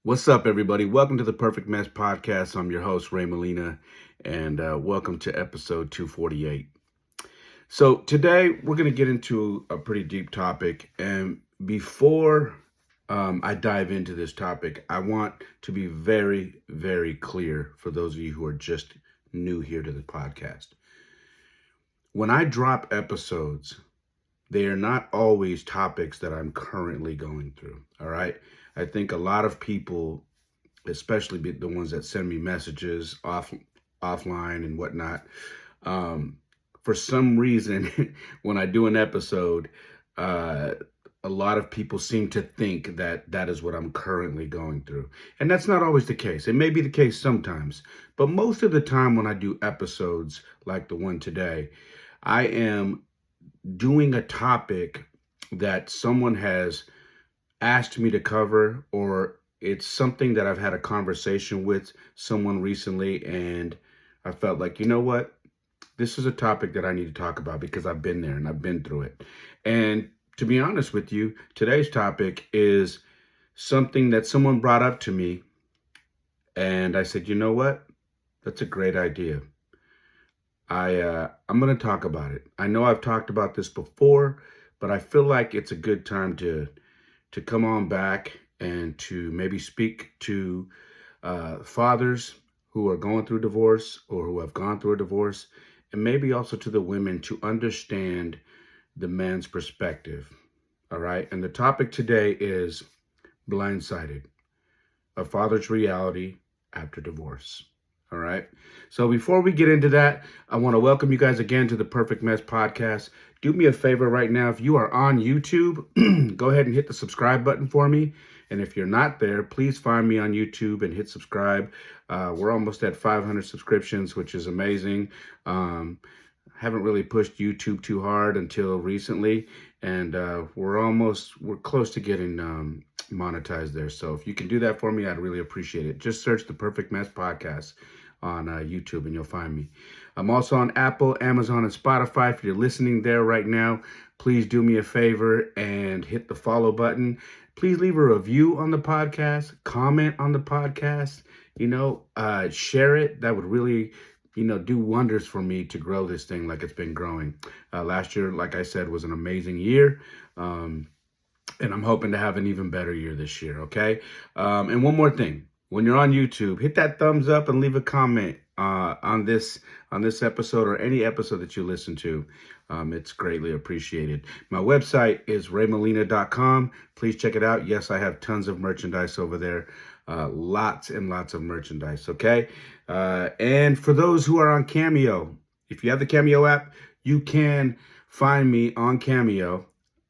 What's up, everybody? Welcome to the Perfect Mess Podcast. I'm your host, Ray Molina, and welcome to episode 248. So, today we're going to get into a pretty deep topic. And before I dive into this topic, I want to be very, very clear for those of you who are just new here to the podcast. When I drop episodes, they are not always topics that I'm currently going through. All right. I think a lot of people, especially the ones that send me messages offline and whatnot, for some reason, when I do an episode, a lot of people seem to think that that is what I'm currently going through. And that's not always the case. It may be the case sometimes, but most of the time when I do episodes like the one today, I am doing a topic that someone has asked me to cover, or it's something that I've had a conversation with someone recently, and I felt like, you know what? This is a topic that I need to talk about because I've been there and I've been through it. And to be honest with you, today's topic is something that someone brought up to me, and I said, you know what? That's a great idea. I'm going to talk about it. I know I've talked about this before, but I feel like it's a good time to come on back and to maybe speak to fathers who are going through divorce or who have gone through a divorce, and maybe also to the women to understand the man's perspective. All right. And the topic today is blindsided, a father's reality after divorce. All right. So before we get into that, I want to welcome you guys again to the Perfect Mess Podcast. Do me a favor right now. If you are on YouTube, go ahead and hit the subscribe button for me. And if you're not there, please find me on YouTube and hit subscribe. We're almost at 500 subscriptions, which is amazing. Haven't really pushed YouTube too hard until recently. And we're close to getting monetized there. So if you can do that for me, I'd really appreciate it. Just search the Perfect Mess Podcast on YouTube and you'll find me. I'm also on Apple, Amazon, and Spotify. If you're listening there right now, please do me a favor and hit the follow button. Please leave a review on the podcast, comment on the podcast, share it. That would really, do wonders for me to grow this thing like it's been growing. Last year, like I said, was an amazing year. And I'm hoping to have an even better year this year, okay? And one more thing. When you're on YouTube, hit that thumbs up and leave a comment on this episode or any episode that you listen to. It's greatly appreciated. My website is raymolina.com. Please check it out. Yes, I have tons of merchandise over there. Lots and lots of merchandise, okay? And for those who are on Cameo, if you have the Cameo app, you can find me on Cameo.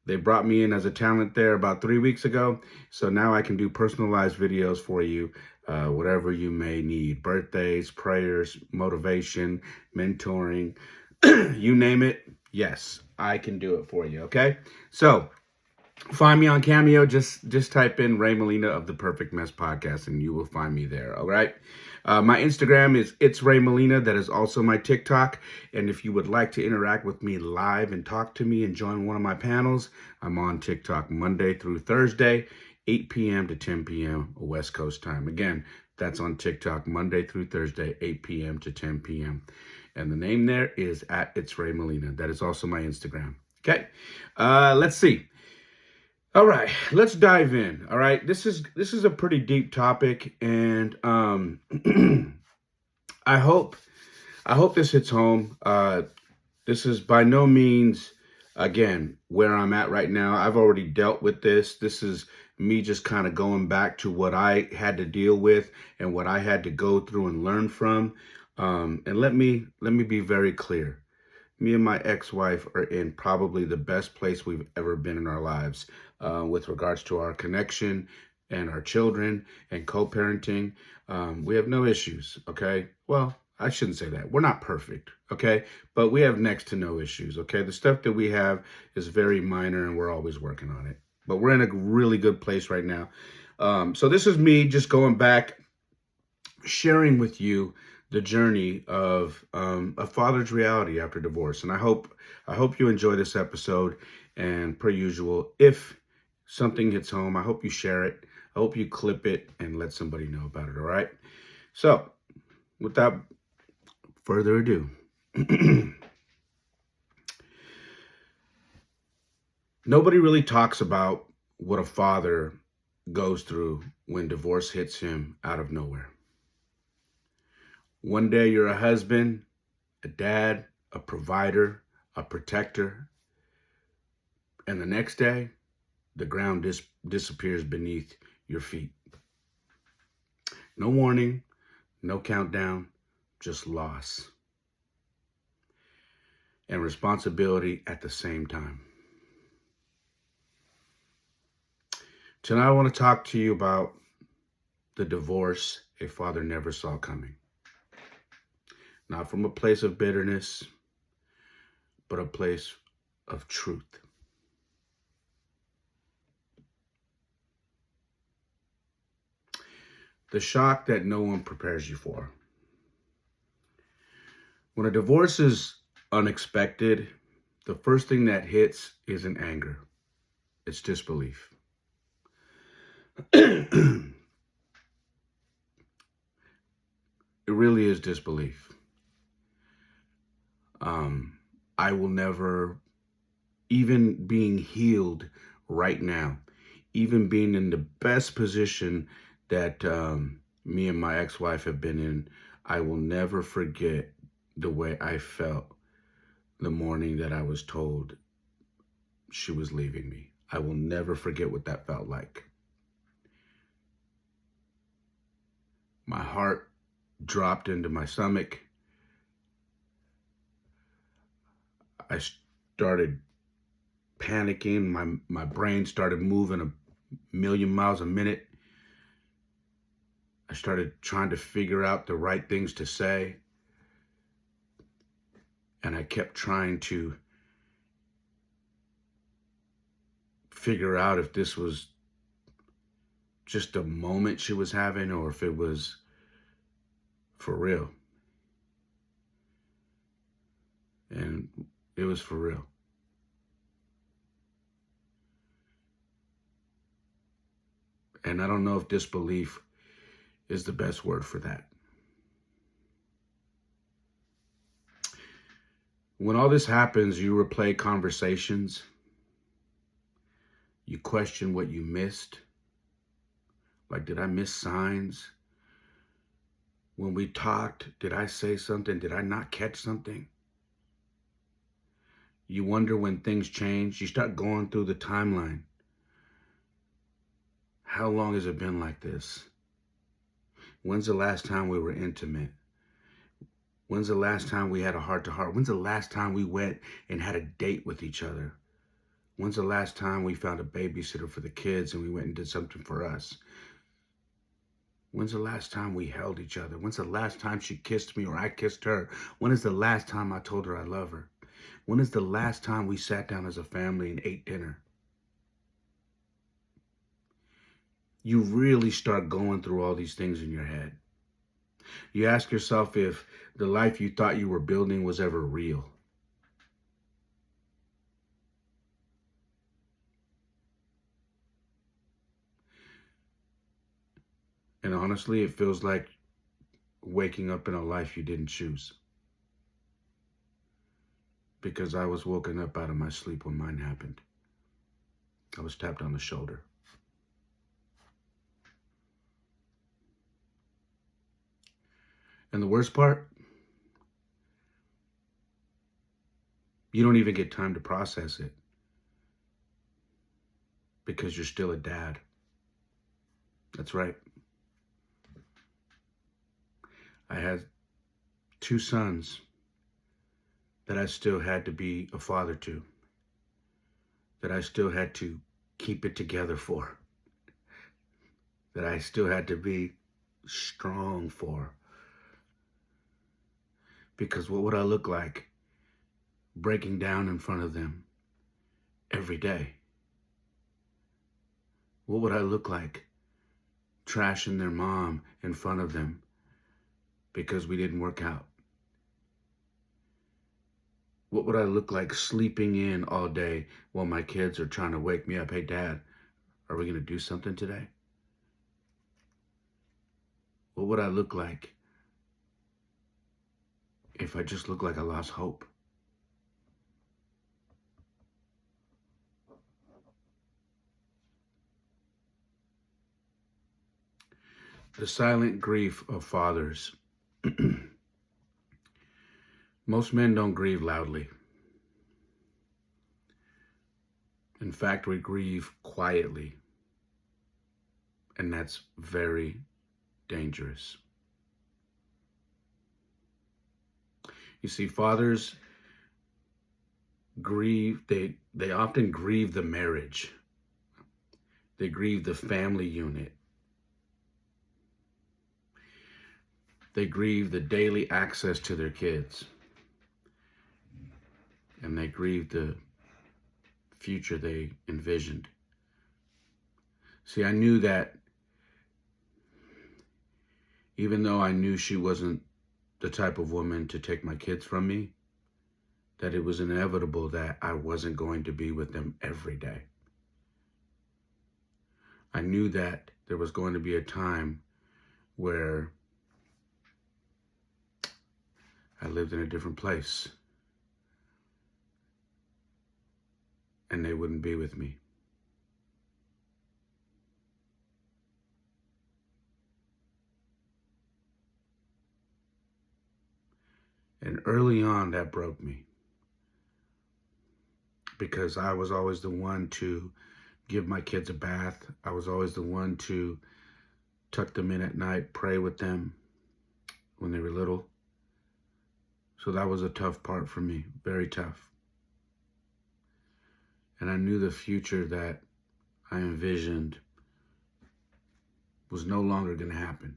They brought me in as a talent there about 3 weeks ago. So now I can do personalized videos for you, whatever you may need. Birthdays, prayers, motivation, mentoring, you name it. Yes, I can do it for you, okay? So find me on Cameo. Just type in Ray Molina of the Perfect Mess Podcast and you will find me there, all right? My Instagram is It's Ray Molina. That is also my TikTok. And if you would like to interact with me live and talk to me and join one of my panels, I'm on TikTok Monday through Thursday, 8 p.m. to 10 p.m. West Coast time. Again, that's on TikTok Monday through Thursday, 8 p.m. to 10 p.m. And the name there is at It's Ray Molina. That is also my Instagram. Okay, let's see. All right, let's dive in. All right, this is a pretty deep topic, and I hope this hits home. This is by no means, again, where I'm at right now. I've already dealt with this. This is me just kind of going back to what I had to deal with and what I had to go through and learn from. And let me be very clear. Me and my ex-wife are in probably the best place we've ever been in our lives with regards to our connection and our children and co-parenting. We have no issues, okay? Well, I shouldn't say that. We're not perfect, okay? But we have next to no issues, okay? The stuff that we have is very minor and we're always working on it. But we're in a really good place right now. So this is me just going back, sharing with you the journey of a father's reality after divorce. And I hope you enjoy this episode. And per usual, if something hits home, I hope you share it. I hope you clip it and let somebody know about it, all right? So, without further ado, nobody really talks about what a father goes through when divorce hits him out of nowhere. One day you're a husband, a dad, a provider, a protector, and the next day, the ground disappears beneath your feet. No warning, no countdown, just loss and responsibility at the same time. Tonight, I want to talk to you about the divorce a father never saw coming. Not from a place of bitterness, but a place of truth. The shock that no one prepares you for. When a divorce is unexpected, the first thing that hits isn't anger. It's disbelief. It really is disbelief. I will never, even being healed right now, even being in the best position that me and my ex-wife have been in, I will never forget the way I felt the morning that I was told she was leaving me. I will never forget what that felt like. My heart dropped into my stomach. I started panicking. My brain started moving a million miles a minute. I started trying to figure out the right things to say. And I kept trying to figure out if this was just a moment she was having or if it was for real. And it was for real. And I don't know if disbelief is the best word for that. When all this happens, you replay conversations. You question what you missed. Like, did I miss signs? When we talked, did I say something? Did I not catch something? You wonder when things change. You start going through the timeline. How long has it been like this? When's the last time we were intimate? When's the last time we had a heart-to-heart? When's the last time we went and had a date with each other? When's the last time we found a babysitter for the kids and we went and did something for us? When's the last time we held each other? When's the last time she kissed me or I kissed her? When is the last time I told her I love her? When is the last time we sat down as a family and ate dinner? You really start going through all these things in your head. You ask yourself if the life you thought you were building was ever real. And honestly, it feels like waking up in a life you didn't choose. Because I was woken up out of my sleep when mine happened. I was tapped on the shoulder. And the worst part, you don't even get time to process it. Because you're still a dad. That's right. I had 2 sons that I still had to be a father to, that I still had to keep it together for, that I still had to be strong for. Because what would I look like breaking down in front of them every day? What would I look like trashing their mom in front of them because we didn't work out? What would I look like sleeping in all day while my kids are trying to wake me up? Hey, Dad, are we going to do something today? What would I look like if I just looked like I lost hope? The silent grief of fathers. Most men don't grieve loudly. In fact, we grieve quietly, and that's very dangerous. You see, fathers grieve, they often grieve the marriage. They grieve the family unit. They grieve the daily access to their kids. And they grieve the future they envisioned. See, I knew that even though I knew she wasn't the type of woman to take my kids from me, that it was inevitable that I wasn't going to be with them every day. I knew that there was going to be a time where I lived in a different place and they wouldn't be with me. And early on, that broke me, because I was always the one to give my kids a bath. I was always the one to tuck them in at night, pray with them when they were little. So that was a tough part for me, very tough. And I knew the future that I envisioned was no longer going to happen.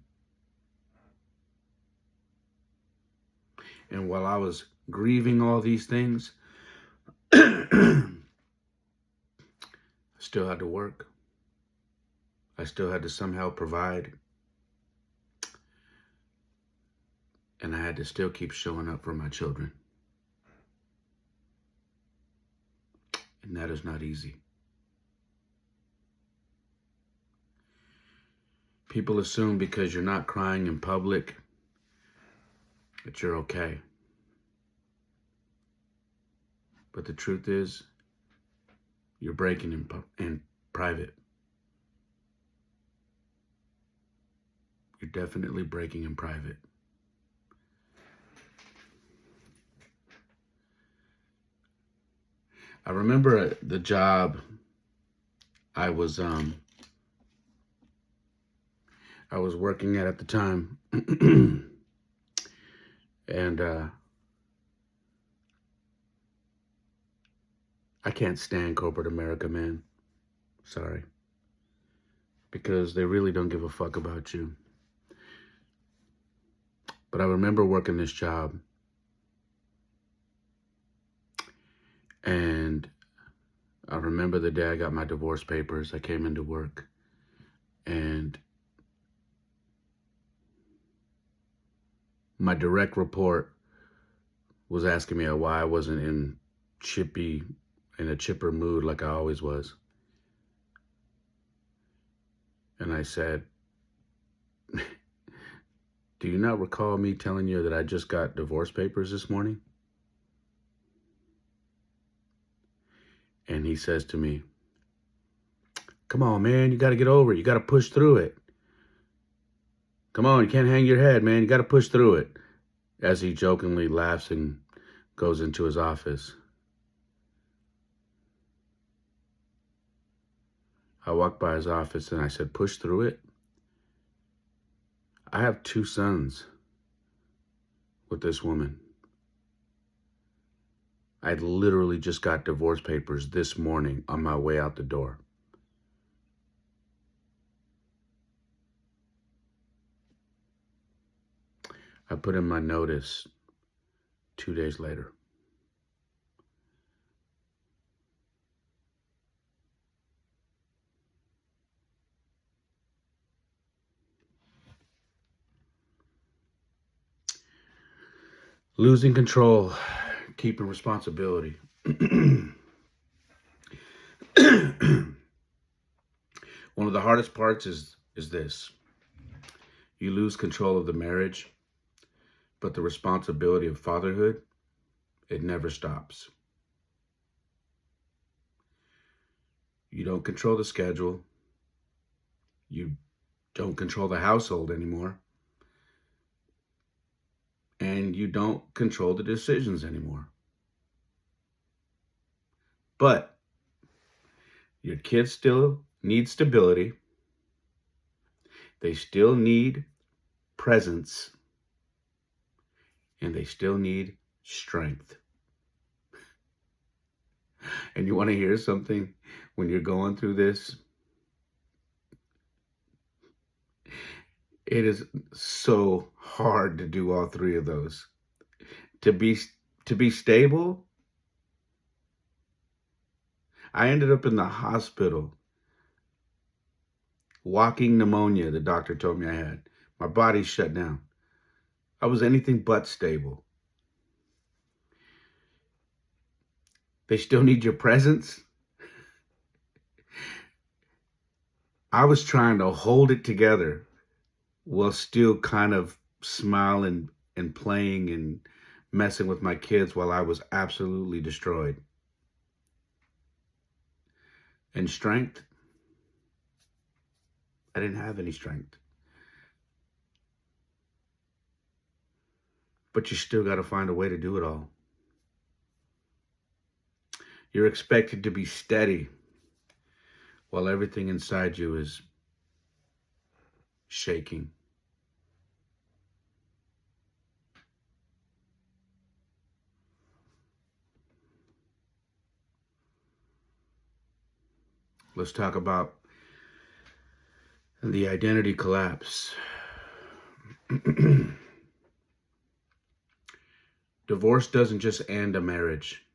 And while I was grieving all these things, I still had to work. I still had to somehow provide. And I had to still keep showing up for my children. And that is not easy. People assume because you're not crying in public that you're okay. But the truth is, you're breaking in private. You're definitely breaking in private. I remember the job I was working at the time, and I can't stand corporate America, man. Sorry. Because they really don't give a fuck about you. But I remember working this job, and I remember the day I got my divorce papers. I came into work, and my direct report was asking me why I wasn't in a chipper mood like I always was. And I said, do you not recall me telling you that I just got divorce papers this morning? And he says to me, come on, man, you got to get over it. You got to push through it. Come on, you can't hang your head, man. You got to push through it. As he jokingly laughs and goes into his office. I walked by his office and I said, push through it? I have 2 sons with this woman. I literally just got divorce papers this morning on my way out the door. I put in my notice 2 days later. Losing control, keeping responsibility. One of the hardest parts is this. You lose control of the marriage, but the responsibility of fatherhood, it never stops. You don't control the schedule. You don't control the household anymore. And you don't control the decisions anymore. But your kids still need stability. They still need presence. And they still need strength. And you want to hear something? When you're going through this, it is so hard to do all three of those. To be stable. I ended up in the hospital. Walking pneumonia, the doctor told me I had. My body shut down. I was anything but stable. They still need your presence. I was trying to hold it together while still kind of smiling and playing and messing with my kids while I was absolutely destroyed. And strength, I didn't have any strength. But you still got to find a way to do it all. You're expected to be steady while everything inside you is shaking. Let's talk about the identity collapse. Divorce doesn't just end a marriage.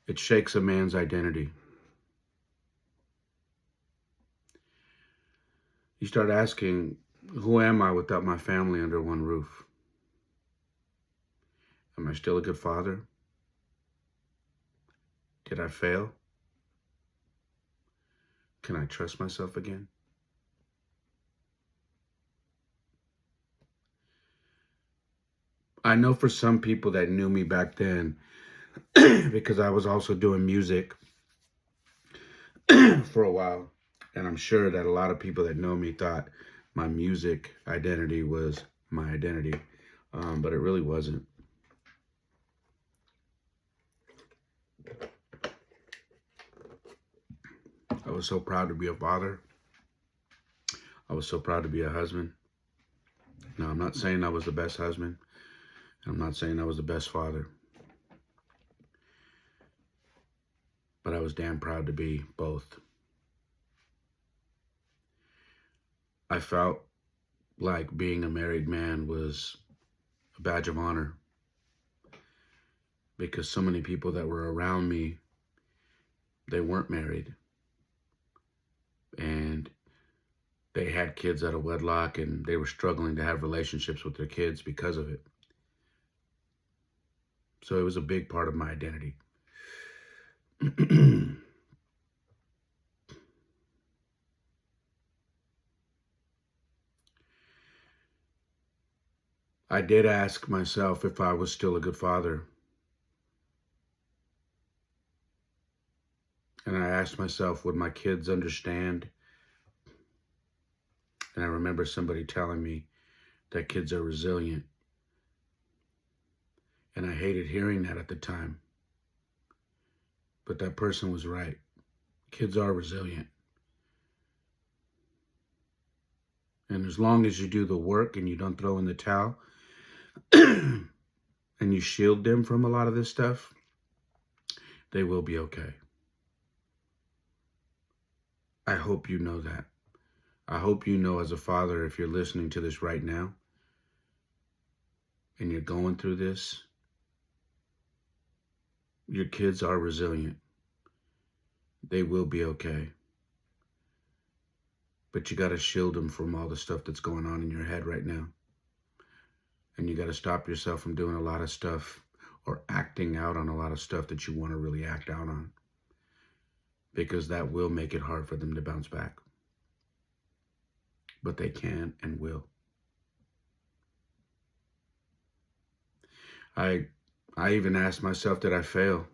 It shakes a man's identity. You start asking, who am I without my family under one roof? Am I still a good father? Did I fail? Can I trust myself again? I know for some people that knew me back then, because I was also doing music for a while. And I'm sure that a lot of people that know me thought my music identity was my identity. But it really wasn't. I was so proud to be a father. I was so proud to be a husband. Now, I'm not saying I was the best husband. I'm not saying I was the best father. But I was damn proud to be both. I felt like being a married man was a badge of honor, because so many people that were around me, they weren't married. And they had kids out of wedlock, and they were struggling to have relationships with their kids because of it. So it was a big part of my identity. I did ask myself if I was still a good father. And I asked myself, would my kids understand? And I remember somebody telling me that kids are resilient. And I hated hearing that at the time. But that person was right. Kids are resilient. And as long as you do the work and you don't throw in the towel, and you shield them from a lot of this stuff, they will be okay. I hope you know that. I hope you know, as a father, if you're listening to this right now and you're going through this, your kids are resilient. They will be okay. But you got to shield them from all the stuff that's going on in your head right now. And you got to stop yourself from doing a lot of stuff or acting out on a lot of stuff that you want to really act out on, because that will make it hard for them to bounce back. but they can and will. I even asked myself, did I fail?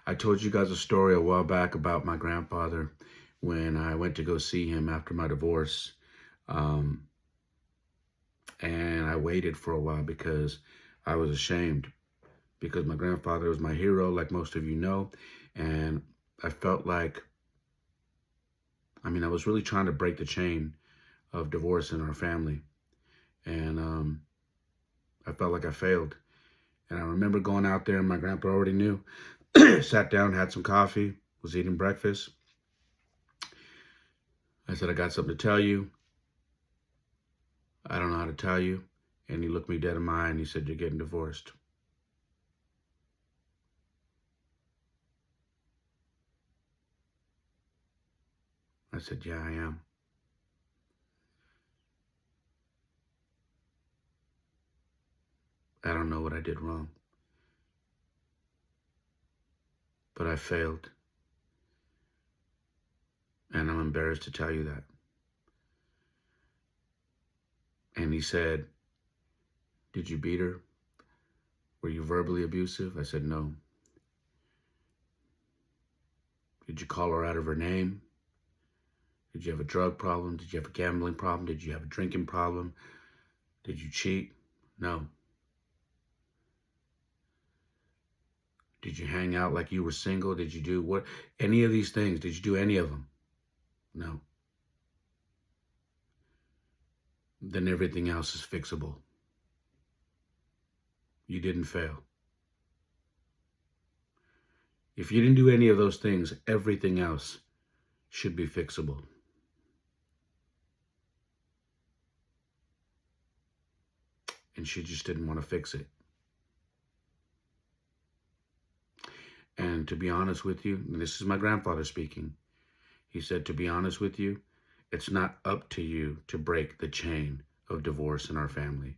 I told you guys a story a while back about my grandfather when I went to go see him after my divorce. And I waited for a while because I was ashamed, because my grandfather was my hero, like most of you know. And I felt like, I was really trying to break the chain of divorce in our family. And I felt like I failed. And I remember going out there, and my grandpa already knew. Sat down, had some coffee, was eating breakfast. I said, I got something to tell you. I don't know how to tell you. And he looked me dead in my eye and he said, you're getting divorced. I said, yeah, I am. I don't know what I did wrong, but I failed. And I'm embarrassed to tell you that. And he said, did you beat her? Were you verbally abusive? I said, no. Did you call her out of her name? Did you have a drug problem? Did you have a gambling problem? Did you have a drinking problem? Did you cheat? No. Did you hang out like you were single? Did you do what? Any of these things? Did you do any of them? No. Then everything else is fixable. You didn't fail. If you didn't do any of those things, everything else should be fixable. And she just didn't want to fix it. And to be honest with you, and this is my grandfather speaking, he said, to be honest with you, it's not up to you to break the chain of divorce in our family.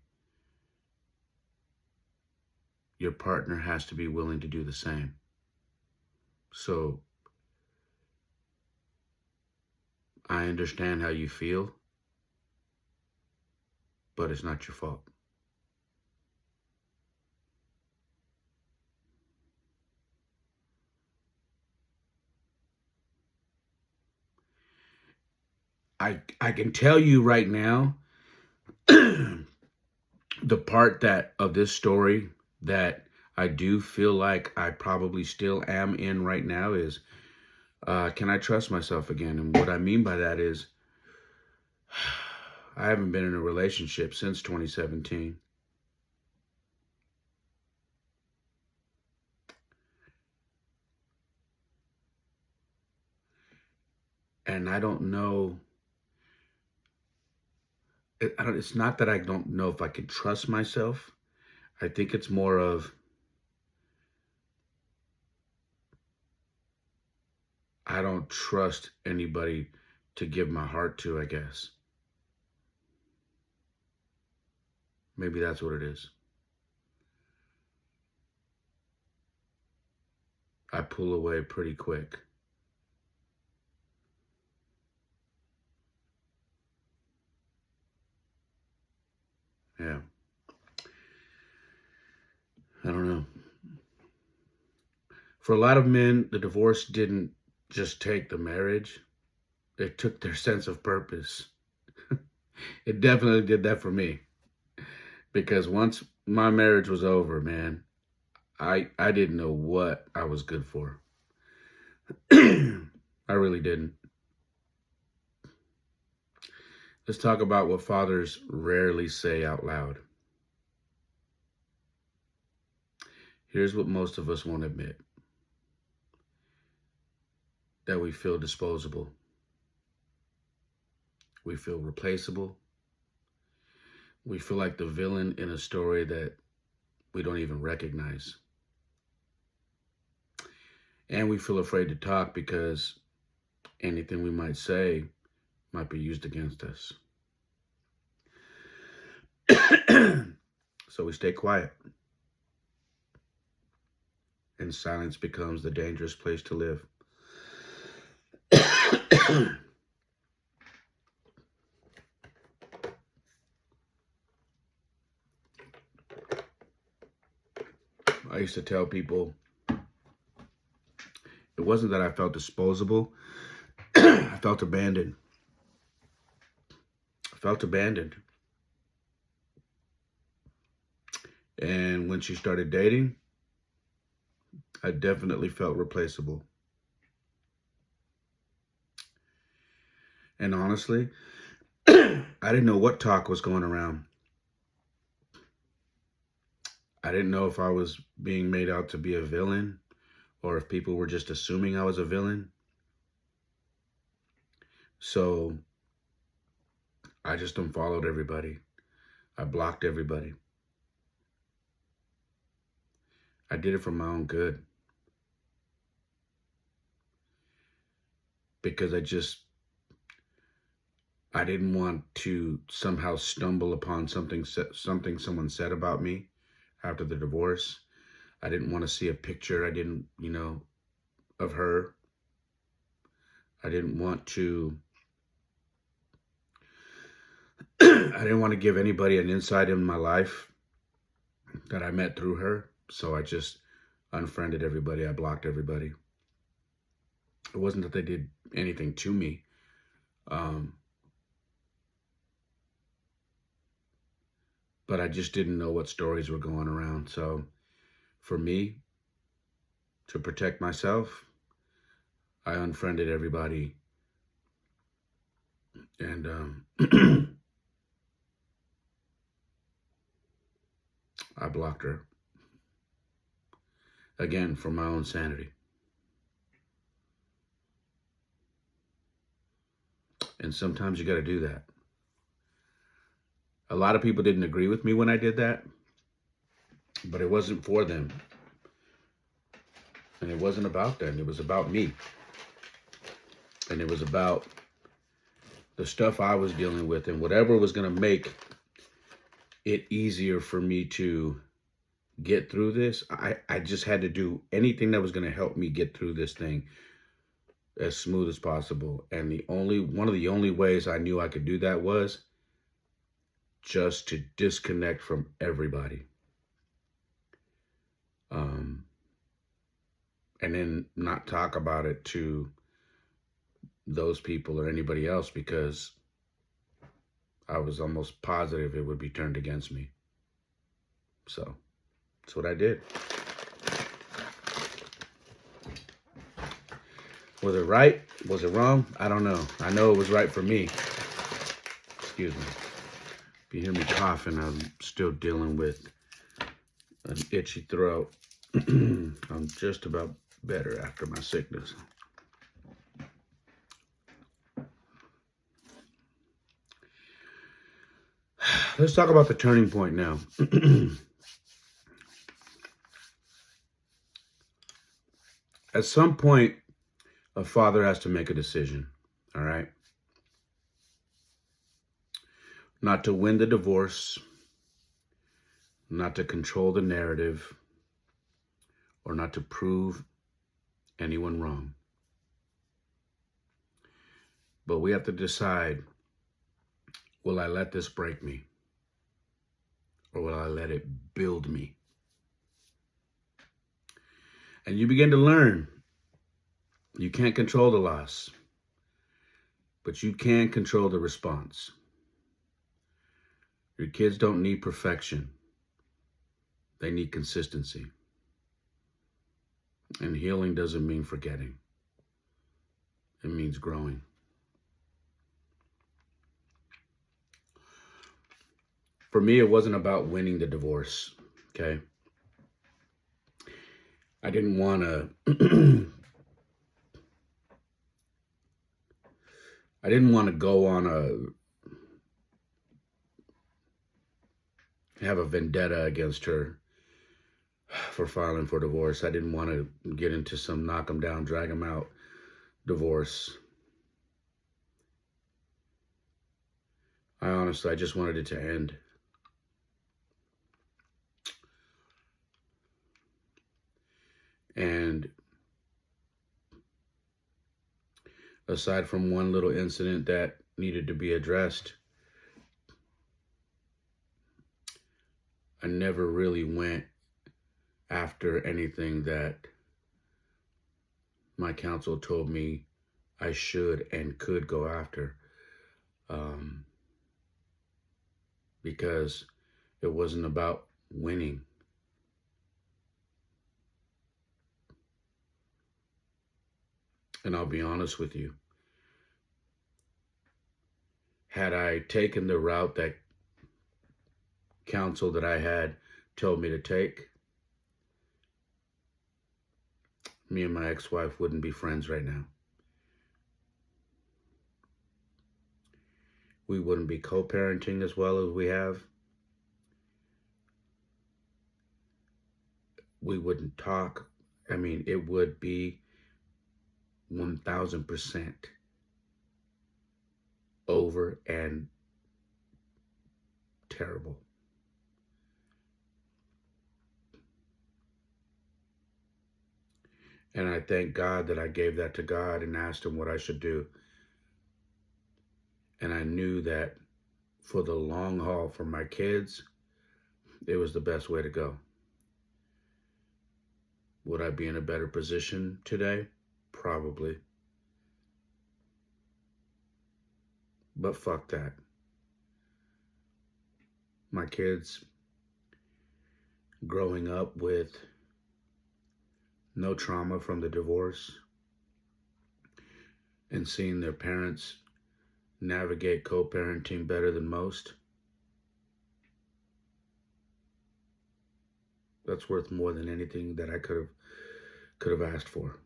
Your partner has to be willing to do the same. So I understand how you feel, but it's not your fault. I can tell you right now, the part that of this story that I do feel like I probably still am in right now is, can I trust myself again? And what I mean by that is, I haven't been in a relationship since 2017. And I don't know, it's not that I don't know if I can trust myself. I think it's more of, I don't trust anybody to give my heart to, I guess. Maybe that's what it is. I pull away pretty quick. Yeah. I don't know. For a lot of men, the divorce didn't just take the marriage, it took their sense of purpose. It definitely did that for me. Because once my marriage was over, man, I didn't know what I was good for. I really didn't. Let's talk about what fathers rarely say out loud. Here's what most of us won't admit: that we feel disposable. We feel replaceable. We feel like the villain in a story that we don't even recognize. And we feel afraid to talk because anything we might say might be used against us. So we stay quiet. And silence becomes the dangerous place to live. I used to tell people it wasn't that I felt disposable. I felt abandoned. I felt abandoned. And when she started dating, I definitely felt replaceable. And honestly, I didn't know what talk was going around. I didn't know if I was being made out to be a villain or if people were just assuming I was a villain. So I just unfollowed everybody. I blocked everybody. I did it for my own good. Because I didn't want to somehow stumble upon something someone said about me after the divorce. I didn't want to see a picture of her. I didn't want to I didn't want to give anybody an insight in my life that I met through her. So I just unfriended everybody. I blocked everybody. It wasn't that they did anything to me. But I just didn't know what stories were going around. So for me, to protect myself, I unfriended everybody. And I blocked her. Again, for my own sanity. And sometimes you got to do that. A lot of people didn't agree with me when I did that, but it wasn't for them. And it wasn't about them. It was about me. And it was about the stuff I was dealing with and whatever was going to make it easier for me to get through this. I just had to do anything that was going to help me get through this thing as smooth as possible. And one of the only ways I knew I could do that was just to disconnect from everybody. And then not talk about it to those people or anybody else, because I was almost positive it would be turned against me. So that's what I did. Was it right? Was it wrong? I don't know. I know it was right for me. Excuse me. If you hear me coughing, I'm still dealing with an itchy throat. I'm just about better after my sickness. Let's talk about the turning point now. At some point, a father has to make a decision, all right? Not to win the divorce, not to control the narrative, or not to prove anyone wrong. But we have to decide, will I let this break me? Or will I let it build me? And you begin to learn. You can't control the loss, but you can control the response. Your kids don't need perfection. They need consistency. And healing doesn't mean forgetting. It means growing. For me, it wasn't about winning the divorce, okay? I didn't want to go on have a vendetta against her for filing for divorce. I didn't want to get into some knock them down, drag them out divorce. I just wanted it to end. And aside from one little incident that needed to be addressed, I never really went after anything that my counsel told me I should and could go after, because it wasn't about winning. And I'll be honest with you, had I taken the route that counsel that I had told me to take, me and my ex-wife wouldn't be friends right now. We wouldn't be co-parenting as well as we have. We wouldn't talk. I mean, it would be 1,000% over and terrible. And I thank God that I gave that to God and asked him what I should do. And I knew that for the long haul for my kids, it was the best way to go. Would I be in a better position today? Probably. But fuck that. My kids growing up with no trauma from the divorce and seeing their parents navigate co-parenting better than most, that's worth more than anything that I could have asked for.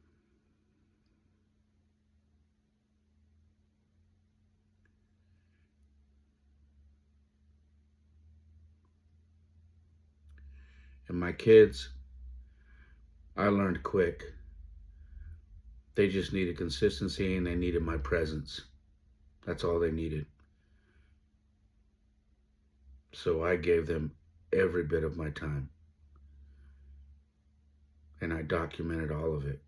And my kids, I learned quick. They just needed consistency and they needed my presence. That's all they needed. So I gave them every bit of my time. And I documented all of it.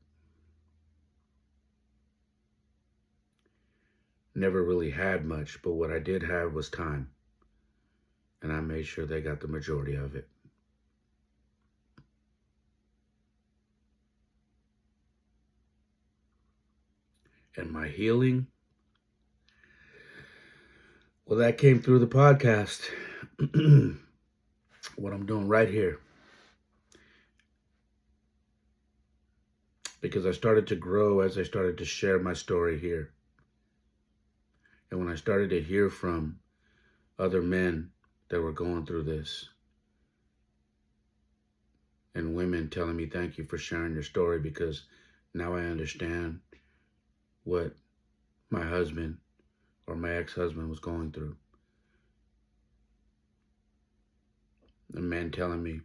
Never really had much, but what I did have was time. And I made sure they got the majority of it. And my healing, well, that came through the podcast. What I'm doing right here. Because I started to grow as I started to share my story here. And when I started to hear from other men that were going through this, and women telling me thank you for sharing your story, because now I understand what my husband or my ex-husband was going through. And men telling me,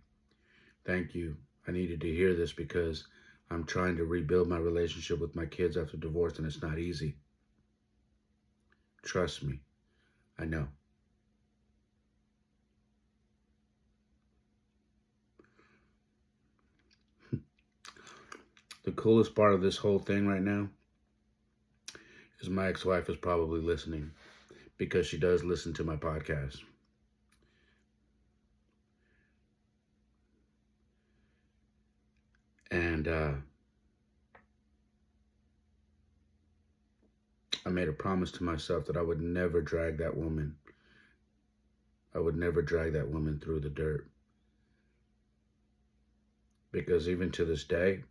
thank you. I needed to hear this because I'm trying to rebuild my relationship with my kids after divorce, and it's not easy. Trust me, I know. The coolest part of this whole thing right now is my ex-wife is probably listening, because she does listen to my podcast. And I made a promise to myself that I would never drag that woman. I would never drag that woman through the dirt. Because even to this day,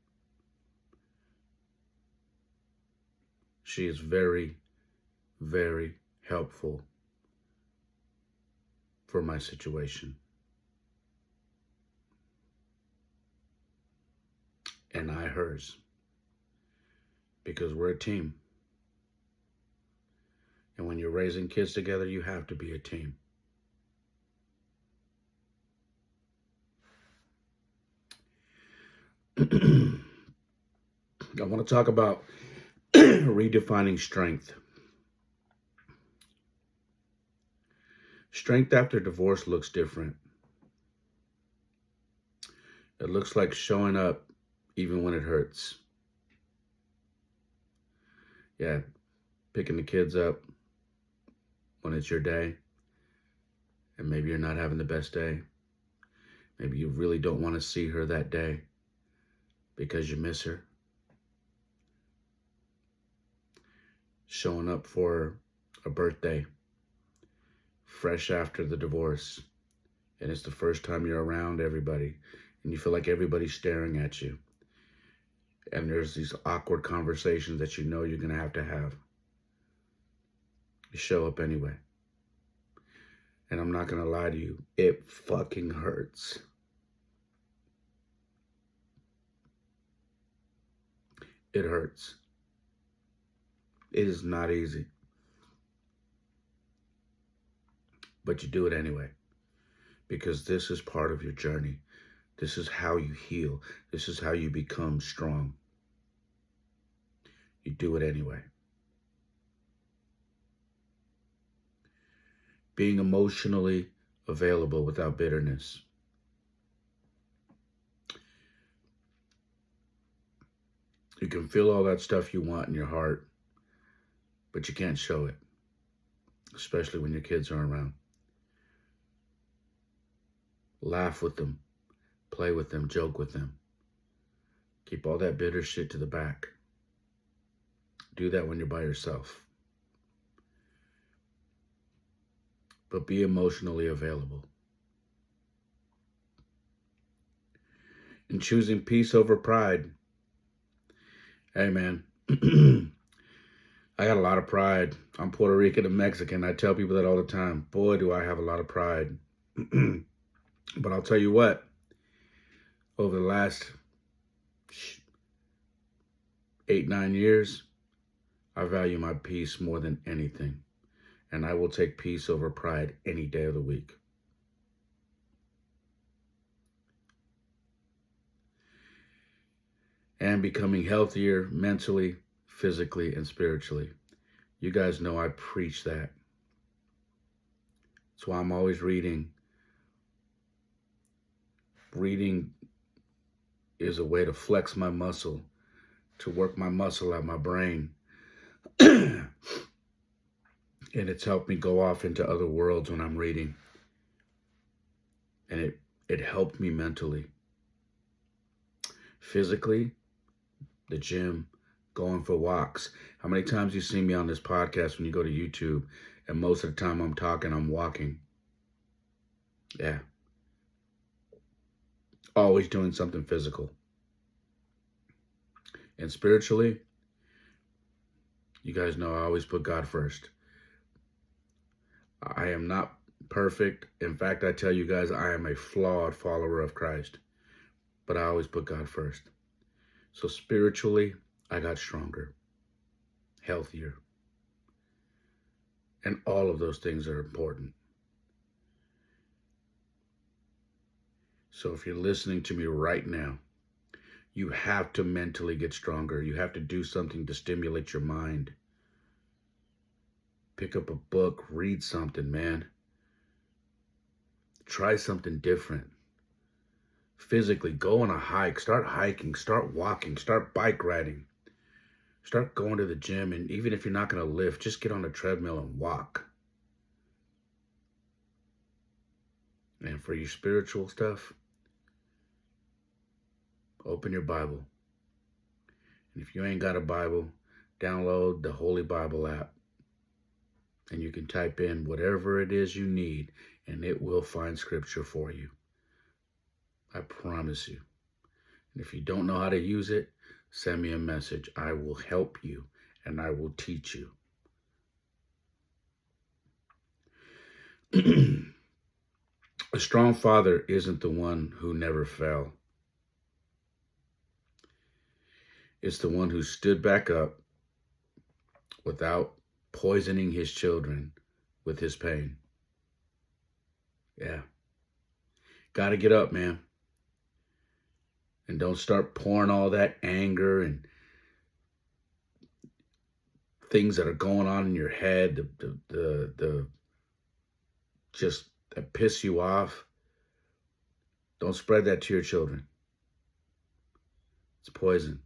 she is very, very helpful for my situation. And I hers. Because we're a team. And when you're raising kids together, you have to be a team. I want to talk about redefining strength. Strength after divorce looks different. It looks like showing up even when it hurts. Yeah, picking the kids up when it's your day, and maybe you're not having the best day. Maybe you really don't want to see her that day because you miss her. Showing up for a birthday fresh after the divorce, and it's the first time you're around everybody, and you feel like everybody's staring at you, and there's these awkward conversations that you know you're going to have. You show up anyway. And I'm not going to lie to you, it fucking hurts. It hurts. It is not easy. But you do it anyway. Because this is part of your journey. This is how you heal. This is how you become strong. You do it anyway. Being emotionally available without bitterness. You can feel all that stuff you want in your heart, but you can't show it, especially when your kids are around. Laugh with them, play with them, joke with them. Keep all that bitter shit to the back. Do that when you're by yourself. But be emotionally available. And choosing peace over pride. Hey, man, I got a lot of pride. I'm Puerto Rican and Mexican. I tell people that all the time. Boy, do I have a lot of pride. But I'll tell you what, over the last 8-9 years, I value my peace more than anything. And I will take peace over pride any day of the week. And becoming healthier mentally, physically, and spiritually. You guys know I preach that. That's why I'm always reading. Reading is a way to flex my muscle, to work my muscle out my brain. And it's helped me go off into other worlds when I'm reading. And it helped me mentally. Physically, the gym, going for walks. How many times you see me on this podcast when you go to YouTube, and most of the time I'm talking, I'm walking. Yeah. Always doing something physical. And spiritually, you guys know I always put God first. I am not perfect. In fact, I tell you guys, I am a flawed follower of Christ. But I always put God first. So spiritually, I got stronger, healthier. And all of those things are important. So if you're listening to me right now, you have to mentally get stronger. You have to do something to stimulate your mind. Pick up a book, read something, man. Try something different. Physically, go on a hike, start hiking, start walking, start bike riding. Start going to the gym, and even if you're not going to lift, just get on a treadmill and walk. And for your spiritual stuff, open your Bible. And if you ain't got a Bible, download the Holy Bible app. And you can type in whatever it is you need, and it will find scripture for you. I promise you. And if you don't know how to use it, send me a message. I will help you, and I will teach you. A strong father isn't the one who never fell. It's the one who stood back up without poisoning his children with his pain. Yeah. Got to get up, man. And don't start pouring all that anger and things that are going on in your head, the just that piss you off. Don't spread that to your children. It's poison.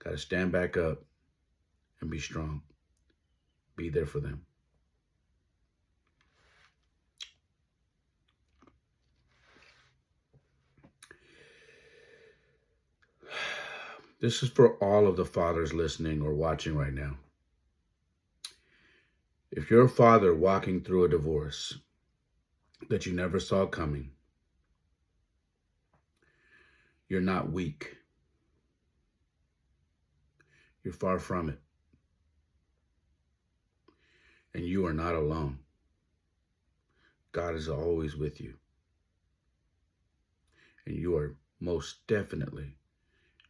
Got to stand back up and be strong. Be there for them. This is for all of the fathers listening or watching right now. If you're a father walking through a divorce that you never saw coming, you're not weak. You're far from it. And you are not alone. God is always with you. And you are most definitely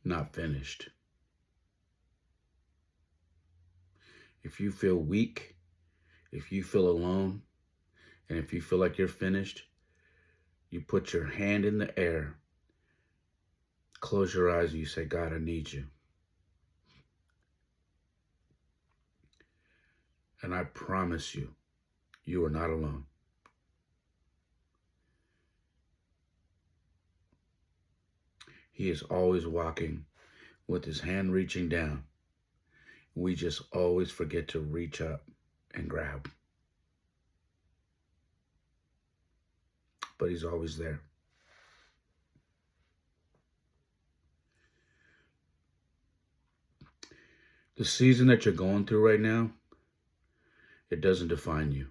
not finished. If you feel weak, if you feel alone, and if you feel like you're finished, you put your hand in the air, close your eyes, and you say, God, I need you. And I promise you, you are not alone. He is always walking with his hand reaching down. We just always forget to reach up and grab. But he's always there. The season that you're going through right now, it doesn't define you.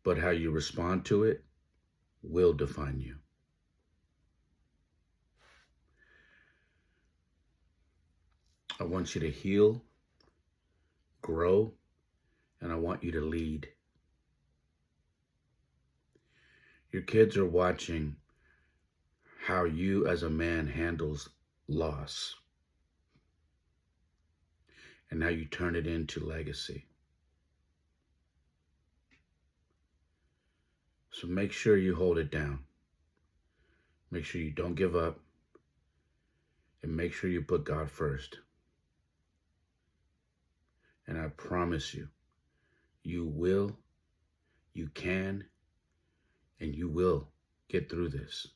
But how you respond to it will define you. I want you to heal, grow, and I want you to lead. Your kids are watching how you as a man handles loss and how you turn it into legacy. So make sure you hold it down. Make sure you don't give up. And make sure you put God first. And I promise you, you will, you can, and you will get through this.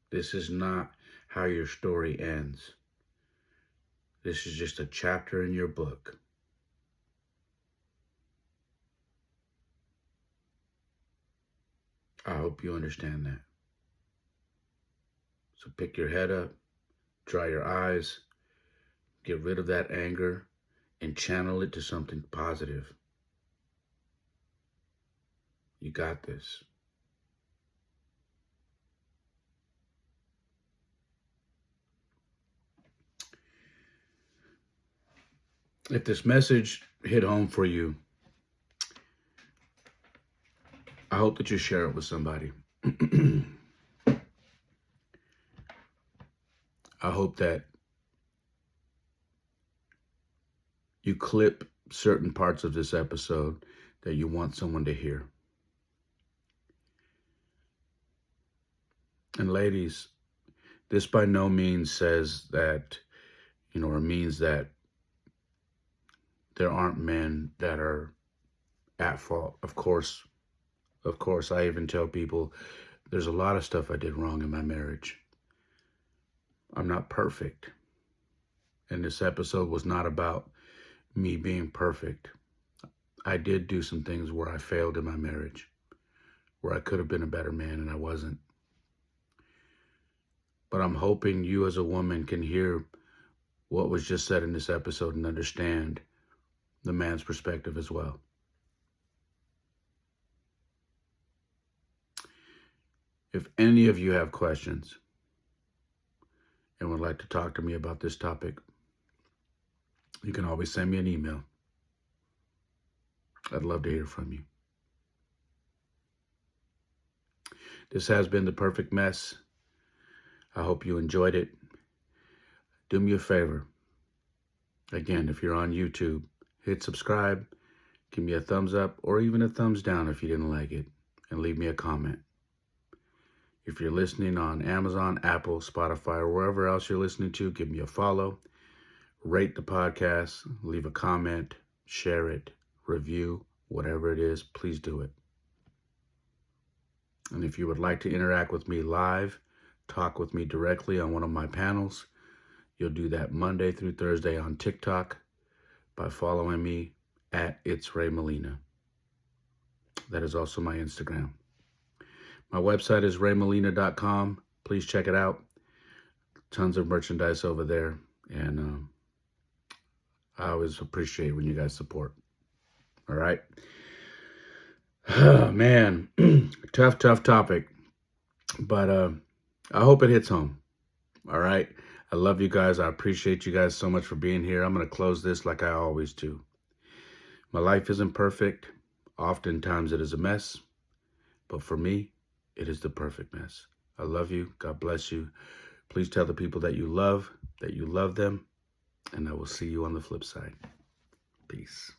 This is not how your story ends. This is just a chapter in your book. I hope you understand that. So pick your head up, dry your eyes, get rid of that anger, and channel it to something positive. You got this. If this message hit home for you, I hope that you share it with somebody. I hope that you clip certain parts of this episode that you want someone to hear. And ladies, this by no means says that, or means that there aren't men that are at fault. Of course, I even tell people there's a lot of stuff I did wrong in my marriage. I'm not perfect. And this episode was not about me being perfect. I did do some things where I failed in my marriage, where I could have been a better man and I wasn't. But I'm hoping you as a woman can hear what was just said in this episode and understand the man's perspective as well. If any of you have questions and would like to talk to me about this topic, you can always send me an email. I'd love to hear from you. This has been The Perfect Mess. I hope you enjoyed it. Do me a favor. Again, if you're on YouTube, hit subscribe, give me a thumbs up or even a thumbs down if you didn't like it, and leave me a comment. If you're listening on Amazon, Apple, Spotify, or wherever else you're listening to, give me a follow, rate the podcast, leave a comment, share it, review, whatever it is, please do it. And if you would like to interact with me live, talk with me directly on one of my panels, you'll do that Monday through Thursday on TikTok by following me at It's Ray Molina. That is also my Instagram. My website is raymolina.com. Please check it out. Tons of merchandise over there. And I always appreciate when you guys support. All right. Oh, man. Tough topic. But I hope it hits home. All right. I love you guys. I appreciate you guys so much for being here. I'm going to close this like I always do. My life isn't perfect. Oftentimes it is a mess. But for me, it is the perfect mess. I love you. God bless you. Please tell the people that you love them. And I will see you on the flip side. Peace.